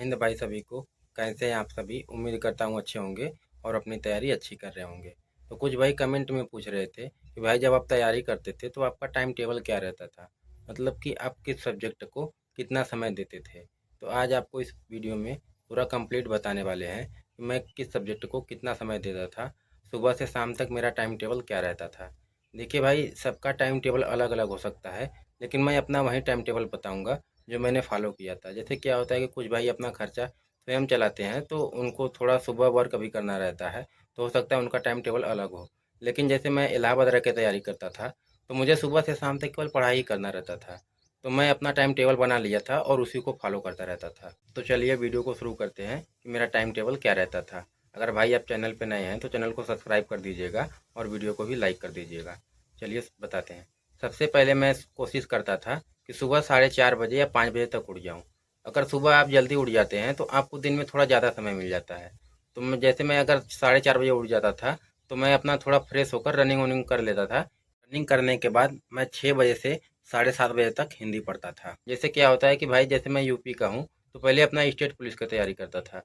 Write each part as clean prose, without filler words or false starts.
हिंद भाई सभी को। कैसे हैं आप सभी? उम्मीद करता हूँ अच्छे होंगे और अपनी तैयारी अच्छी कर रहे होंगे। तो कुछ भाई कमेंट में पूछ रहे थे कि भाई जब आप तैयारी करते थे तो आपका टाइम टेबल क्या रहता था, मतलब कि आप किस सब्जेक्ट को कितना समय देते थे। तो आज आपको इस वीडियो में पूरा कंप्लीट बताने वाले हैं कि मैं किस सब्जेक्ट को कितना समय देता था, सुबह से शाम तक मेरा टाइम टेबल क्या रहता था। देखिए भाई, सबका टाइम टेबल अलग अलग हो सकता है, लेकिन मैं अपना वही टाइम टेबल बताऊँगा जो मैंने फ़ॉलो किया था। जैसे क्या होता है कि कुछ भाई अपना खर्चा स्वयं चलाते हैं, तो उनको थोड़ा सुबह वर्क भी करना रहता है, तो हो सकता है उनका टाइम टेबल अलग हो। लेकिन जैसे मैं इलाहाबाद रह के तैयारी करता था, तो मुझे सुबह से शाम तक केवल पढ़ाई ही करना रहता था। तो मैं अपना टाइम टेबल बना लिया था और उसी को फ़ॉलो करता रहता था। तो चलिए वीडियो को शुरू करते हैं कि मेरा टाइम टेबल क्या रहता था। अगर भाई आप चैनल पे नए हैं तो चैनल को सब्सक्राइब कर दीजिएगा और वीडियो को भी लाइक कर दीजिएगा। चलिए बताते हैं। सबसे पहले मैं कोशिश करता था कि सुबह 4:30 बजे या 5 बजे तक उठ जाऊँ। अगर सुबह आप जल्दी उठ जाते हैं तो आपको दिन में थोड़ा ज़्यादा समय मिल जाता है। तो मैं अगर 4:30 बजे उठ जाता था, तो मैं अपना थोड़ा फ्रेश होकर रनिंग वनिंग कर लेता था। रनिंग करने के बाद मैं 6 बजे से 7:30 बजे तक हिंदी पढ़ता था। जैसे क्या होता है कि भाई जैसे मैं यूपी का हूँ, तो पहले अपना स्टेट पुलिस की तैयारी करता था।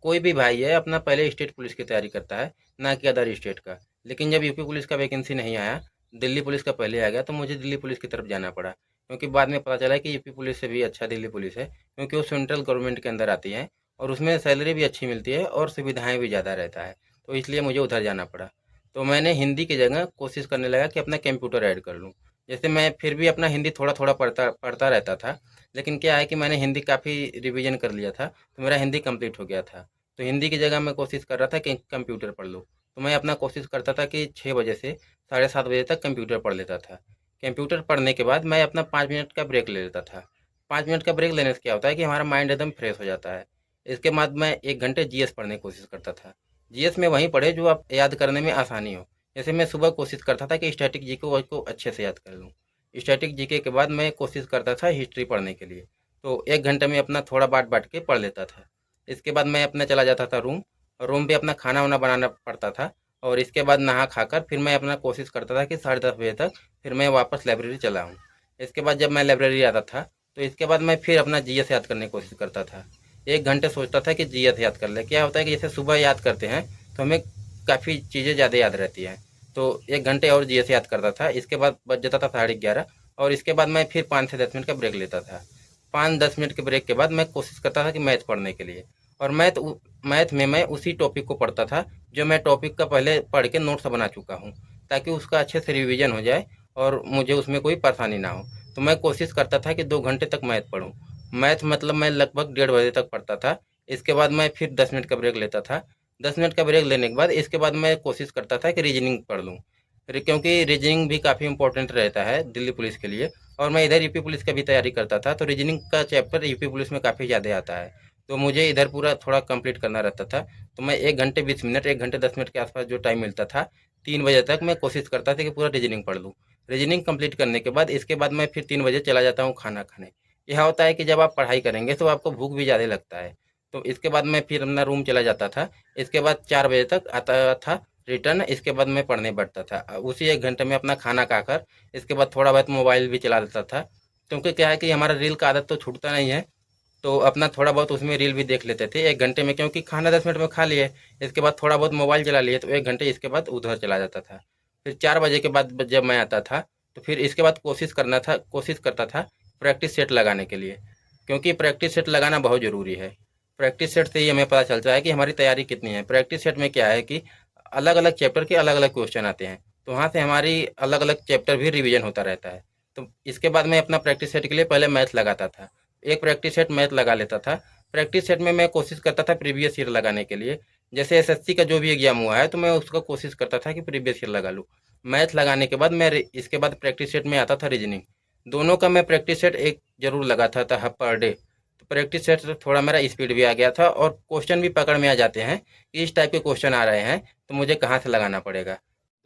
कोई भी भाई है अपना पहले स्टेट पुलिस की तैयारी करता है, ना कि अदर स्टेट का। लेकिन जब यूपी पुलिस का वैकेंसी नहीं आया, दिल्ली पुलिस का पहले आ गया, तो मुझे दिल्ली पुलिस की तरफ जाना पड़ा। क्योंकि बाद में पता चला कि यूपी पुलिस से भी अच्छा दिल्ली पुलिस है, क्योंकि वो सेंट्रल गवर्नमेंट के अंदर आती है और उसमें सैलरी भी अच्छी मिलती है और सुविधाएं भी ज़्यादा रहता है। तो इसलिए मुझे उधर जाना पड़ा। तो मैंने हिंदी की जगह कोशिश करने लगा कि अपना कंप्यूटर ऐड कर लूँ। जैसे मैं फिर भी अपना हिंदी थोड़ा थोड़ा पढ़ता पढ़ता रहता था, लेकिन क्या है कि मैंने हिंदी काफ़ी रिवीजन कर लिया था, तो मेरा हिंदी कंप्लीट हो गया था। तो हिंदी की जगह मैं कोशिश कर रहा था कि कंप्यूटर पढ़ लूँ। तो मैं अपना कोशिश करता था कि 6 बजे से 7:30 बजे तक कंप्यूटर पढ़ लेता था। कंप्यूटर पढ़ने के बाद मैं अपना 5 मिनट का ब्रेक ले लेता था। 5 मिनट का ब्रेक लेने से क्या होता है कि हमारा माइंड एकदम फ्रेश हो जाता है। इसके बाद मैं 1 घंटे जीएस पढ़ने की कोशिश करता था। जीएस में वही पढ़े जो आप याद करने में आसानी हो। जैसे मैं सुबह कोशिश करता था कि स्टैटिक जीके को अच्छे से याद कर लूँ। स्टैटिक जीके के बाद मैं कोशिश करता था हिस्ट्री पढ़ने के लिए। तो 1 घंटे में अपना थोड़ा बाँट-बाँट के पढ़ लेता था। इसके बाद मैं अपना चला जाता था रूम, और रूम पे अपना खाना-वाना बनाना पड़ता था। और इसके बाद नहा खाकर फिर मैं अपना कोशिश करता था कि 10:30 बजे तक फिर मैं वापस लाइब्रेरी चला आऊँ। इसके बाद जब मैं लाइब्रेरी आता था, तो इसके बाद मैं फिर अपना जीएस याद करने की कोशिश करता था। 1 घंटे सोचता था कि जीएस याद कर ले। क्या होता है कि जैसे सुबह याद करते हैं, तो हमें काफ़ी चीज़ें ज़्यादा याद रहती हैं। तो 1 घंटे और जीएस याद करता था। इसके बाद बज जाता था 11:30, और इसके बाद मैं फिर 5 से 10 मिनट का ब्रेक लेता था। 5-10 मिनट के ब्रेक के बाद मैं कोशिश करता था कि मैथ पढ़ने के लिए। और मैथ में मैं उसी टॉपिक को पढ़ता था जो मैं टॉपिक का पहले पढ़ के नोट्स बना चुका हूँ, ताकि उसका अच्छे से रिवीजन हो जाए और मुझे उसमें कोई परेशानी ना हो। तो मैं कोशिश करता था कि 2 घंटे तक मैथ पढूँ। मैथ मतलब मैं लगभग 1:30 बजे तक पढ़ता था। इसके बाद मैं फिर 10 मिनट का ब्रेक लेता था। 10 मिनट का ब्रेक लेने के बाद इसके बाद मैं कोशिश करता था कि रीजनिंग पढ़ लूँ। क्योंकि रीजनिंग भी काफ़ी इंपॉर्टेंट रहता है दिल्ली पुलिस के लिए, और मैं इधर यूपी पुलिस का भी तैयारी करता था, तो रीजनिंग का चैप्टर यूपी पुलिस में काफ़ी ज़्यादा आता है। तो मुझे इधर पूरा थोड़ा कंप्लीट करना रहता था। तो मैं 1 घंटे 20 मिनट, 1 घंटे 10 मिनट के आसपास जो टाइम मिलता था, 3 बजे तक मैं कोशिश करता था कि पूरा रीजनिंग पढ़ लूँ। रीजनिंग कंप्लीट करने के बाद इसके बाद मैं फिर 3 बजे चला जाता हूँ खाना खाने। यह होता है कि जब आप पढ़ाई करेंगे तो आपको भूख भी ज़्यादा लगता है। तो इसके बाद मैं फिर अपना रूम चला जाता था। इसके बाद 4 बजे तक आता था रिटर्न। इसके बाद मैं पढ़ने बैठता था। उसी 1 घंटे में अपना खाना खाकर इसके बाद थोड़ा बहुत मोबाइल भी चला लेता था। क्योंकि क्या है कि हमारा रील का आदत तो छूटता नहीं है, तो अपना थोड़ा बहुत उसमें रील भी देख लेते थे 1 घंटे में, क्योंकि खाना 10 मिनट में खा लिए, इसके बाद थोड़ा बहुत मोबाइल चला लिए, तो 1 घंटे इसके बाद उधर चला जाता था। फिर 4 बजे के बाद जब मैं आता था, तो फिर इसके बाद कोशिश करता था प्रैक्टिस सेट लगाने के लिए, क्योंकि प्रैक्टिस सेट लगाना बहुत ज़रूरी है। प्रैक्टिस सेट से ही हमें पता चलता है कि हमारी तैयारी कितनी है। प्रैक्टिस सेट में क्या है कि अलग-अलग चैप्टर के अलग-अलग क्वेश्चन आते हैं, तो वहाँ से हमारी अलग-अलग चैप्टर भी रिवीजन होता रहता है। तो इसके बाद मैं अपना प्रैक्टिस सेट के लिए पहले मैथ लगाता था। एक प्रैक्टिस सेट मैथ लगा लेता था। प्रैक्टिस सेट में मैं कोशिश करता था प्रीवियस ईयर लगाने के लिए। जैसे एसएससी का जो भी एग्जाम हुआ है, तो मैं उसका कोशिश करता था कि प्रीवियस ईयर लगा लूँ। मैथ लगाने के बाद इसके बाद प्रैक्टिस सेट में आता था रीजनिंग। दोनों का मैं प्रैक्टिस सेट एक जरूर लगाता था पर डे। तो प्रैक्टिस सेट से थोड़ा मेरा स्पीड भी आ गया था, और क्वेश्चन भी पकड़ में आ जाते हैं कि इस टाइप के क्वेश्चन आ रहे हैं, तो मुझे कहाँ से लगाना पड़ेगा।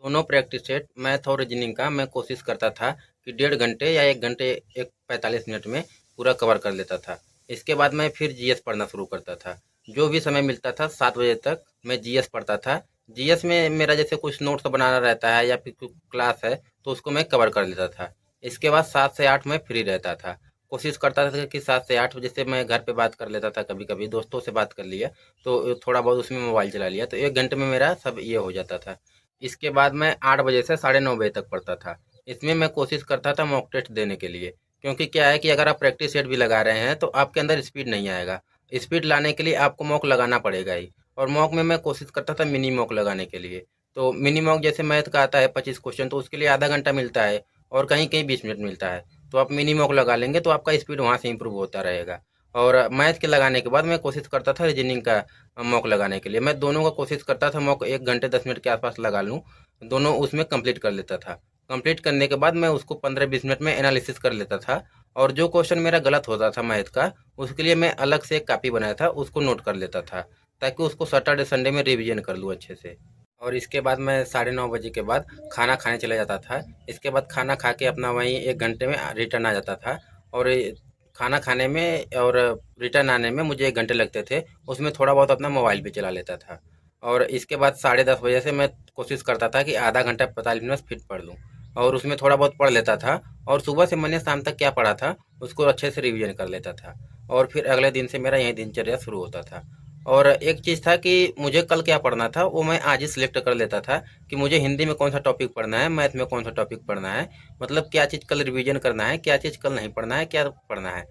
दोनों प्रैक्टिस सेट मैथ और रीजनिंग का मैं कोशिश करता था कि 1.5 घंटे या 1 घंटे 45 मिनट में पूरा कवर कर लेता था। इसके बाद मैं फिर जीएस पढ़ना शुरू करता था। जो भी समय मिलता था 7 बजे तक मैं जीएस पढ़ता था। जीएस में मेरा जैसे कुछ नोट्स बनाना रहता है या फिर कुछ क्लास है, तो उसको मैं कवर कर लेता था। इसके बाद 7 से 8 मैं फ्री रहता था। कोशिश करता था कि 7 से 8 बजे से मैं घर पे बात कर लेता था, कभी-कभी दोस्तों से बात कर लिया, तो थोड़ा बहुत उसमें मोबाइल चला लिया, तो 1 घंटे में मेरा सब ये हो जाता था। इसके बाद मैं 8 बजे से साढ़े 9 बजे तक पढ़ता था। इसमें मैं कोशिश करता था मॉक टेस्ट देने के लिए, क्योंकि क्या है कि अगर आप प्रैक्टिस सेट भी लगा रहे हैं, तो आपके अंदर स्पीड नहीं आएगा। स्पीड लाने के लिए आपको मॉक लगाना पड़ेगा ही, और मॉक में मैं कोशिश करता था मिनी मॉक लगाने के लिए। तो मिनी मॉक जैसे मैथ का आता है 25 क्वेश्चन, तो उसके लिए आधा घंटा मिलता है और कहीं-कहीं 20 मिनट मिलता है। तो आप मिनी मॉक लगा लेंगे तो आपका स्पीड वहाँ से इंप्रूव होता रहेगा। और मैथ के लगाने के बाद मैं कोशिश करता था रीजनिंग का मॉक लगाने के लिए। मैं दोनों का कोशिश करता था मॉक 1 घंटे 10 मिनट के आसपास लगा लूँ, दोनों उसमें कंप्लीट कर लेता था। कंप्लीट करने के बाद मैं उसको 15-20 मिनट में एनालिसिस कर लेता था, और जो क्वेश्चन मेरा गलत होता था मैथ का, उसके लिए मैं अलग से एक कॉपी बनाया था, उसको नोट कर लेता था, ताकि उसको सैटरडे संडे में रिवीजन कर लूँ अच्छे से। और इसके बाद मैं साढ़े 9 बजे के बाद खाना खाने चला जाता था। इसके बाद खाना खा के अपना वहीं 1 घंटे में रिटर्न आ जाता था, और खाना खाने में और रिटर्न आने में मुझे 1 घंटे लगते थे। उसमें थोड़ा बहुत अपना मोबाइल भी चला लेता था, और इसके बाद साढ़े 10 बजे से मैं कोशिश करता था कि आधा घंटा 45 मिनट फिर पढ़ लूँ, और उसमें थोड़ा बहुत पढ़ लेता था, और सुबह से मैंने शाम तक क्या पढ़ा था उसको अच्छे से रिवीजन कर लेता था, और फिर अगले दिन से मेरा यही दिनचर्या शुरू होता था। और एक चीज़ था कि मुझे कल क्या पढ़ना था वो मैं आज ही सिलेक्ट कर लेता था, कि मुझे हिंदी में कौन सा टॉपिक पढ़ना है, मैथ में कौन सा टॉपिक पढ़ना है, मतलब क्या चीज़ कल रिवीजन करना है, क्या चीज़ कल नहीं पढ़ना है, क्या पढ़ना है,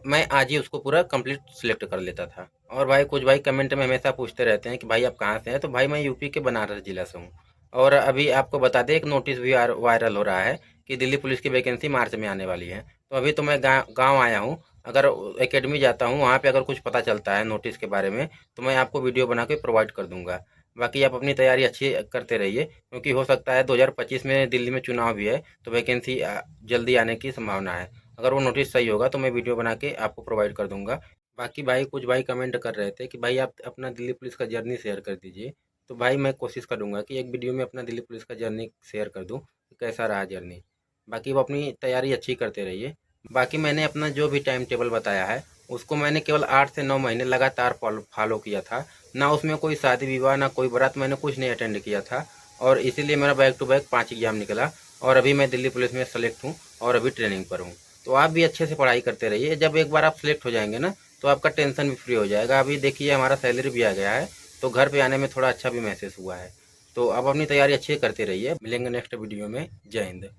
मैं आज ही उसको पूरा कंप्लीट सिलेक्ट कर लेता था। और भाई कुछ भाई कमेंट में हमेशा पूछते रहते हैं कि भाई आप कहाँ से हैं, तो भाई मैं यूपी के बनारस जिला से हूँ। और अभी आपको बता दें, एक नोटिस भी वायरल हो रहा है कि दिल्ली पुलिस की वैकेंसी मार्च में आने वाली है। तो अभी तो मैं गाँव आया हूँ, अगर एकेडमी जाता हूँ वहाँ पे अगर कुछ पता चलता है नोटिस के बारे में, तो मैं आपको वीडियो बना के प्रोवाइड कर दूंगा। बाकी आप अपनी तैयारी अच्छी करते रहिए, क्योंकि हो सकता है 2025 में दिल्ली में चुनाव भी है, तो वैकेंसी जल्दी आने की संभावना है। अगर वो नोटिस सही होगा तो मैं वीडियो बना के आपको प्रोवाइड कर दूंगा। बाकी भाई कुछ भाई कमेंट कर रहे थे कि भाई आप अपना दिल्ली पुलिस का जर्नी शेयर कर दीजिए। तो भाई मैं कोशिश करूंगा कि एक वीडियो में अपना दिल्ली पुलिस का जर्नी शेयर कर दूं कि कैसा रहा जर्नी। बाकी वो अपनी तैयारी अच्छी करते रहिए। बाकी मैंने अपना जो भी टाइम टेबल बताया है, उसको मैंने केवल 8 से 9 महीने लगातार फॉलो किया था। ना उसमें कोई शादी विवाह, ना कोई बारात, मैंने कुछ नहीं अटेंड किया था, और इसीलिए मेरा बैक टू बैक 5 एग्जाम निकला, और अभी मैं दिल्ली पुलिस में सेलेक्ट हूँ और अभी ट्रेनिंग पर हूँ। तो आप भी अच्छे से पढ़ाई करते रहिए। जब एक बार आप सिलेक्ट हो जाएंगे ना, तो आपका टेंशन भी फ्री हो जाएगा। अभी देखिए हमारा सैलरी भी आ गया है, तो घर पे आने में थोड़ा अच्छा भी महसूस हुआ है। तो आप अपनी तैयारी अच्छी करते रहिए। मिलेंगे नेक्स्ट वीडियो में। जय हिंद।